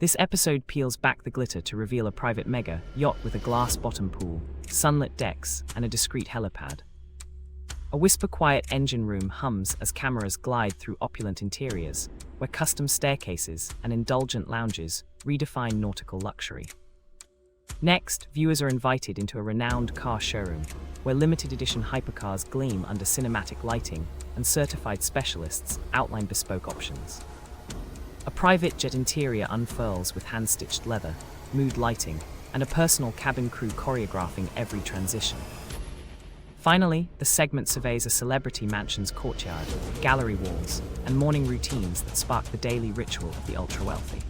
This episode peels back the glitter to reveal a private mega yacht with a glass-bottom pool, sunlit decks, and a discreet helipad. A whisper-quiet engine room hums as cameras glide through opulent interiors, where custom staircases and indulgent lounges redefine nautical luxury. Next, viewers are invited into a renowned car showroom, where limited-edition hypercars gleam under cinematic lighting and certified specialists outline bespoke options. A private jet interior unfurls with hand-stitched leather, mood lighting, and a personal cabin crew choreographing every transition. Finally, the segment surveys a celebrity mansion's courtyard, gallery walls, and morning routines that spark the daily ritual of the ultra-wealthy.